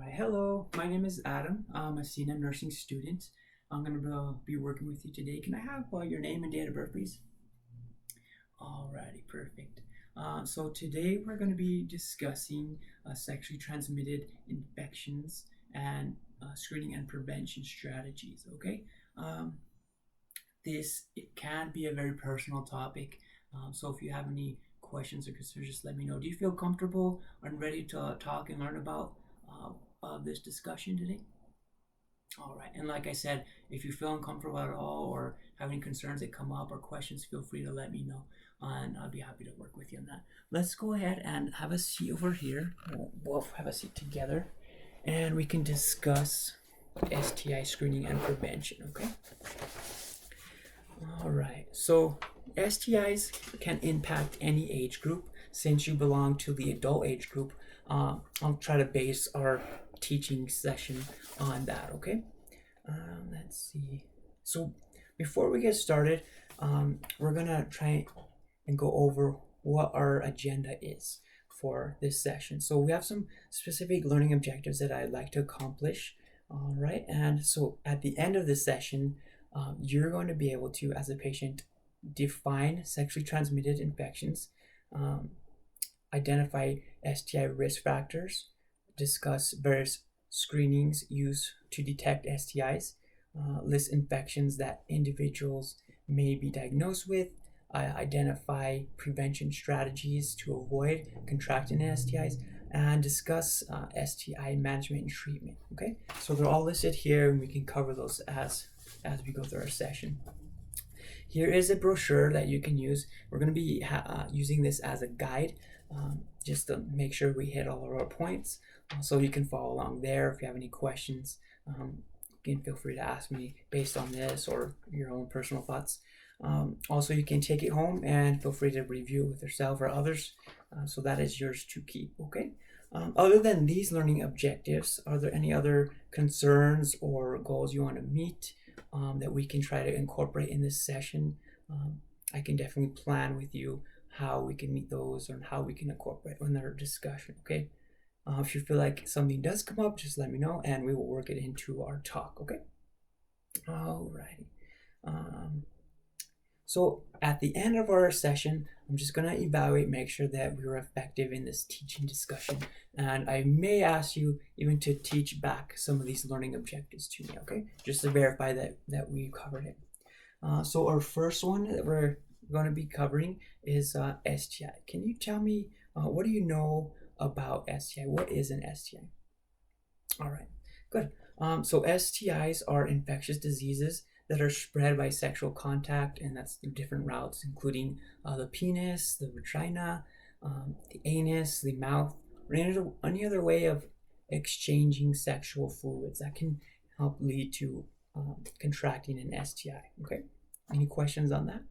Alright, hello, my name is Adam. I'm a CNM nursing student. I'm going to be working with you today. Can I have your name and date of birth, please? Alrighty, perfect. So today we're going to be discussing sexually transmitted infections and screening and prevention strategies, okay? Um, it can be a very personal topic, so if you have any questions or concerns, just let me know. Do you feel comfortable and ready to talk and learn about this discussion today? All right, and like I said, if you feel uncomfortable at all or have any concerns that come up or questions, feel free to let me know, and I'll be happy to work with you on that. Let's go ahead and have a seat over here. We'll have a seat together, and we can discuss STI screening and prevention, okay? All right, so STIs can impact any age group. Since you belong to the adult age group, I'll try to base our teaching session on that, okay? Let's see. So before we get started, we're gonna try and go over what our agenda is for this session. So we have some specific learning objectives that I'd like to accomplish. All right, and so at the end of this session, you're going to be able to, as a patient, define sexually transmitted infections, identify STI risk factors, discuss various screenings used to detect STIs, list infections that individuals may be diagnosed with, identify prevention strategies to avoid contracting STIs, and discuss STI management and treatment. Okay, so they're all listed here, and we can cover those as we go through our session. Here is a brochure that you can use. We're going to be using this as a guide, just to make sure we hit all of our points. So you can follow along there. If you have any questions, you can feel free to ask me based on this or your own personal thoughts. Also, you can take it home and feel free to review with yourself or others. So that is yours to keep, okay? Other than these learning objectives, are there any other concerns or goals you want to meet that we can try to incorporate in this session? I can definitely plan with you how we can meet those and how we can incorporate in our discussion, okay? If you feel like something does come up, just let me know and we will work it into our talk, okay? Alrighty. So at the end of our session, I'm just going to evaluate, make sure that we were effective in this teaching discussion. And I may ask you even to teach back some of these learning objectives to me, okay? Just to verify that we covered it. So our first one that we're going to be covering is STI. Can you tell me, what do you know about STI? What is an STI? All right, good. So STIs are infectious diseases that are spread by sexual contact, and that's through different routes, including the penis, the vagina, the anus, the mouth, or any other way of exchanging sexual fluids that can help lead to contracting an STI. Okay, any questions on that?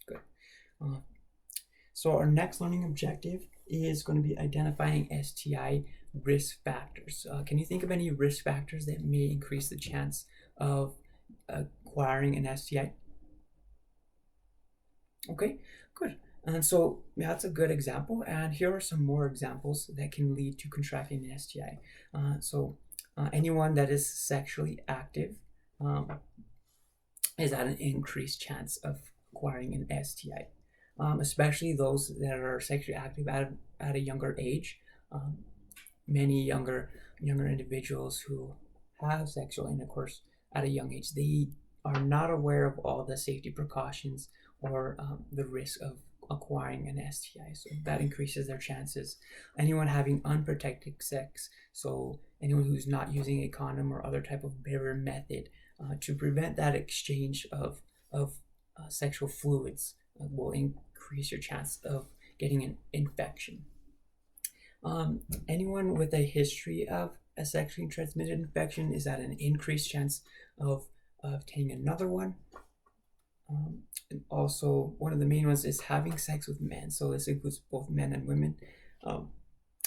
Good. So our next learning objective is going to be identifying STI risk factors. Can you think of any risk factors that may increase the chance of acquiring an STI? Okay, good. And so that's a good example. And here are some more examples that can lead to contracting an STI. Anyone that is sexually active is at an increased chance of acquiring an STI, especially those that are sexually active at a younger age. Many younger individuals who have sexual intercourse at a young age, they are not aware of all the safety precautions or the risk of acquiring an STI, so that increases their chances. Anyone having unprotected sex, so anyone who's not using a condom or other type of barrier method to prevent that exchange of sexual fluids, will increase your chance of getting an infection. Anyone with a history of a sexually transmitted infection is at an increased chance of obtaining another one. And also, one of the main ones is having sex with men. So this includes both men and women.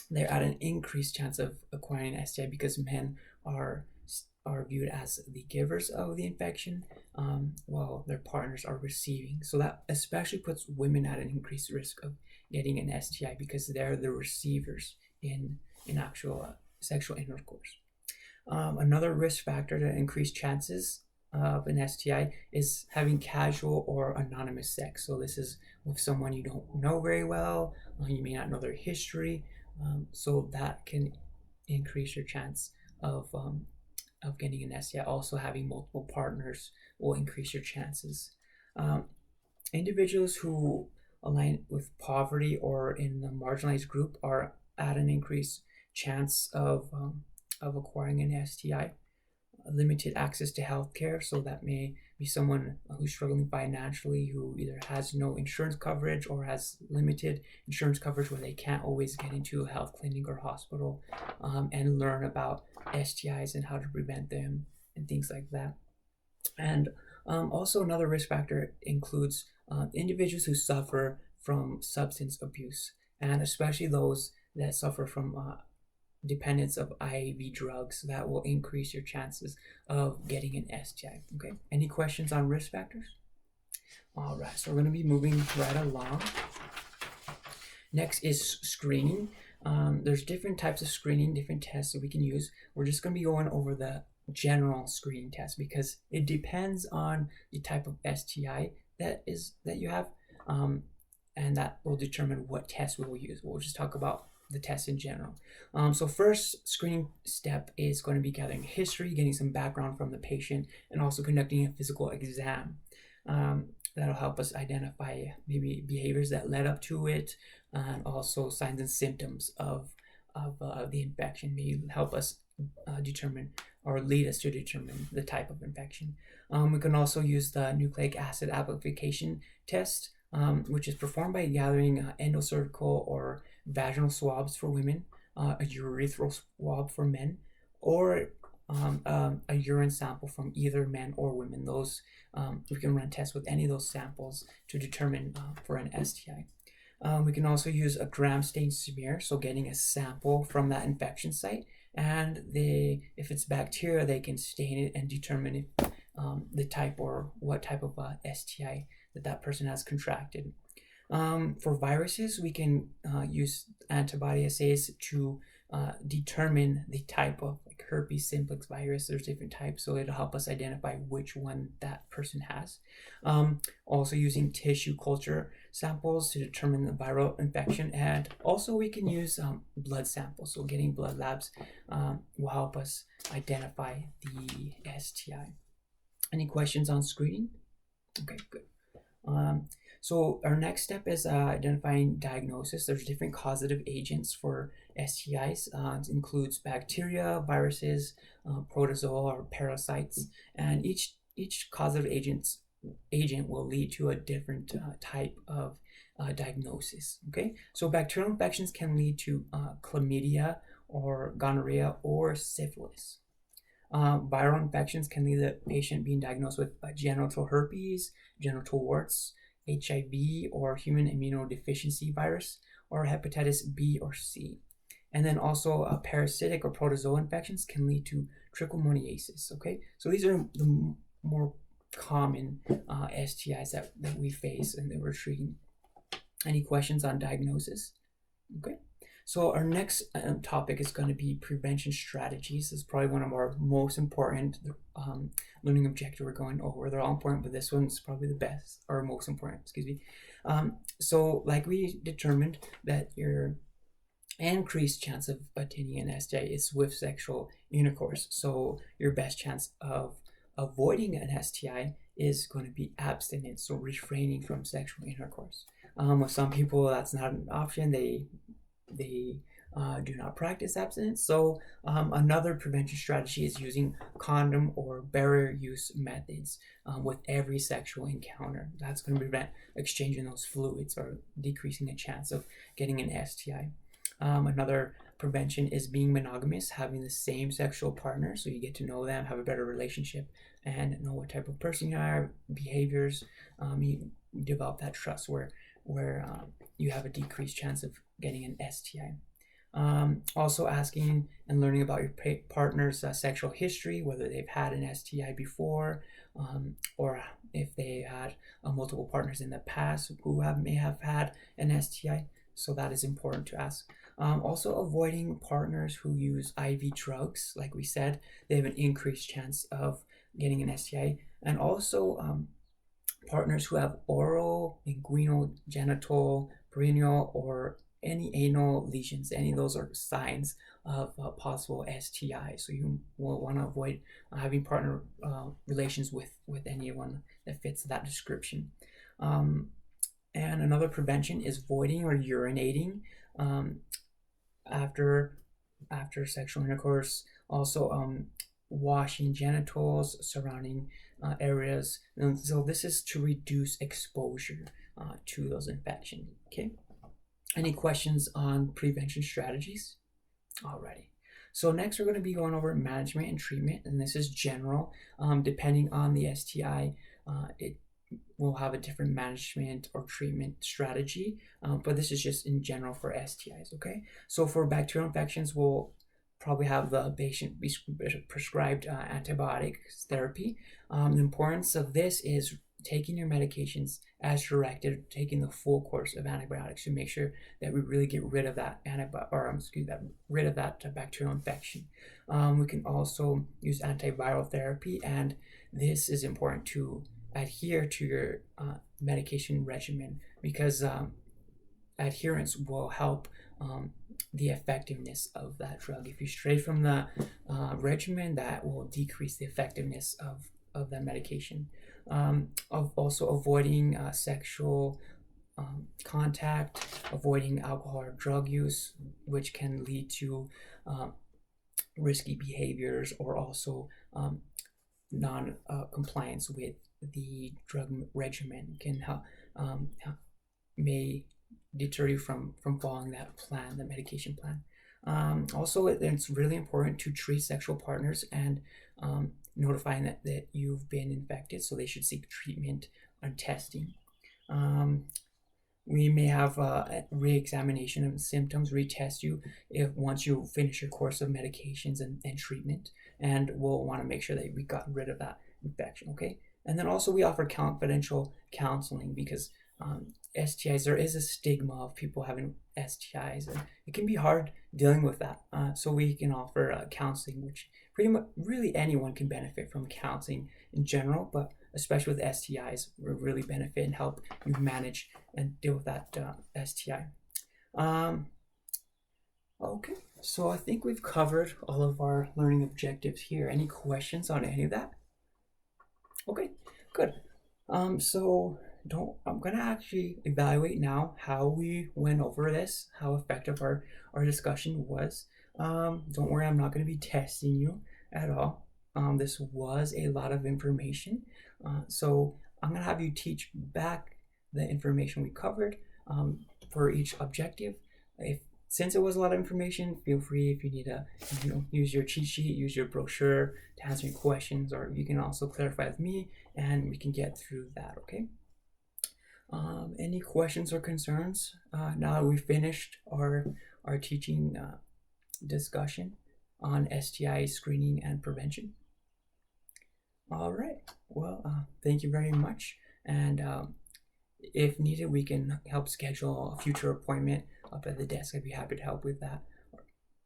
They're at an increased chance of acquiring an STI because men are viewed as the givers of the infection, while their partners are receiving. So that especially puts women at an increased risk of getting an STI because they're the receivers in actual sexual intercourse. Another risk factor to increase chances of an STI is having casual or anonymous sex. So this is with someone you don't know very well, you may not know their history, so that can increase your chance of getting an STI. Also, having multiple partners will increase your chances. Um, Individuals who align with poverty or in the marginalized group are at an increased chance of acquiring an STI. Limited access to healthcare, so that may be someone who's struggling financially, who either has no insurance coverage or has limited insurance coverage where they can't always get into a health clinic or hospital and learn about STIs and how to prevent them and things like that. And also another risk factor includes individuals who suffer from substance abuse, and especially those that suffer from dependence of IV drugs. That will increase your chances of getting an STI. Okay, any questions on risk factors? All right, so we're going to be moving right along. Next is screening. There's different types of screening, different tests that we can use. We're just going to be going over the general screening test because it depends on the type of STI that you have, and that will determine what test we will use. We'll just talk about the test in general. So first screening step is going to be gathering history, getting some background from the patient, and also conducting a physical exam. That'll help us identify maybe behaviors that led up to it, and also signs and symptoms of the infection. May help us determine or lead us to determine the type of infection. We can also use the nucleic acid amplification test, which is performed by gathering endocervical or vaginal swabs for women, a urethral swab for men, or a urine sample from either men or women. Those we can run tests with any of those samples to determine for an STI. We can also use a gram stain smear, so getting a sample from that infection site, and if it's bacteria, they can stain it and determine if the type or what type of STI that person has contracted. For viruses, we can use antibody assays to determine the type of herpes simplex virus. There's different types, so it'll help us identify which one that person has. Also using tissue culture samples to determine the viral infection, and also we can use blood samples. So getting blood labs will help us identify the STI. Any questions on screening? Okay, good. So our next step is identifying diagnosis. There's different causative agents for STIs. It includes bacteria, viruses, protozoa or parasites, and each causative agent will lead to a different type of diagnosis. Okay, so bacterial infections can lead to chlamydia or gonorrhea or syphilis. Viral infections can lead the patient being diagnosed with genital herpes, genital warts, HIV or human immunodeficiency virus, or hepatitis B or C. And then also parasitic or protozoa infections can lead to trichomoniasis. Okay, so these are the more common STIs that we face and that we're treating. Any questions on diagnosis? Okay. So our next topic is going to be prevention strategies. This is probably one of our most important learning objectives we're going over. They're all important, but this one's probably the best or most important, excuse me. So like we determined that your increased chance of attaining an STI is with sexual intercourse. So your best chance of avoiding an STI is going to be abstinence, so refraining from sexual intercourse. With some people, that's not an option. They do not practice abstinence. So another prevention strategy is using condom or barrier use methods with every sexual encounter. That's going to prevent exchanging those fluids or decreasing the chance of getting an STI. Another prevention is being monogamous, having the same sexual partner, so you get to know them, have a better relationship, and know what type of person you are, behaviors. You develop that trust where you have a decreased chance of getting an STI. Also asking and learning about your partner's sexual history, whether they've had an STI before, or if they had multiple partners in the past who may have had an STI. So that is important to ask. Also avoiding partners who use IV drugs. Like we said, they have an increased chance of getting an STI. And also partners who have oral, inguinal, genital, perineal, or any anal lesions. Any of those are signs of possible STI. So you will want to avoid having partner relations with anyone that fits that description. And another prevention is voiding or urinating after sexual intercourse. Also, washing genitals, surrounding areas. And so this is to reduce exposure to those infections. Okay. Any questions on prevention strategies? Alrighty. So next we're going to be going over management and treatment, and this is general. Depending on the STI, it will have a different management or treatment strategy, but this is just in general for STIs. Okay. So for bacterial infections, we'll probably have the patient be prescribed antibiotic therapy. The importance of this is taking your medications as directed, taking the full course of antibiotics to make sure that we really get rid of that bacterial infection. We can also use antiviral therapy, and this is important to adhere to your medication regimen, because adherence will help the effectiveness of that drug. If you stray from the regimen, that will decrease the effectiveness of that medication. Of also avoiding sexual contact, avoiding alcohol or drug use, which can lead to risky behaviors, or also non-compliance with the drug regimen can may deter you from following that plan, the medication plan. Also, it's really important to treat sexual partners and notifying that you've been infected, so they should seek treatment and testing. We may have a re-examination of symptoms, retest you once you finish your course of medications and treatment, and we'll want to make sure that we got rid of that infection. Okay. And then also we offer confidential counseling, because STIs, there is a stigma of people having STIs, and it can be hard dealing with that. So we can offer counseling, which pretty much really anyone can benefit from counseling in general, but especially with STIs, will really benefit and help you manage and deal with that STI. Okay, so I think we've covered all of our learning objectives here. Any questions on any of that? Okay, good. So I'm gonna actually evaluate now how we went over this, how effective our discussion was. Don't worry, I'm not gonna be testing you at all. This was a lot of information, so I'm gonna have you teach back the information we covered for each objective. Since it was a lot of information, feel free, if you need to use your cheat sheet, use your brochure to answer your questions, or you can also clarify with me and we can get through that. Okay. Any questions or concerns now that we've finished our teaching discussion on STI screening and prevention? All right. Well, thank you very much. And if needed, we can help schedule a future appointment up at the desk. I'd be happy to help with that,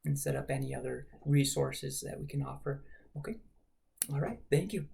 and set up any other resources that we can offer. Okay. All right. Thank you.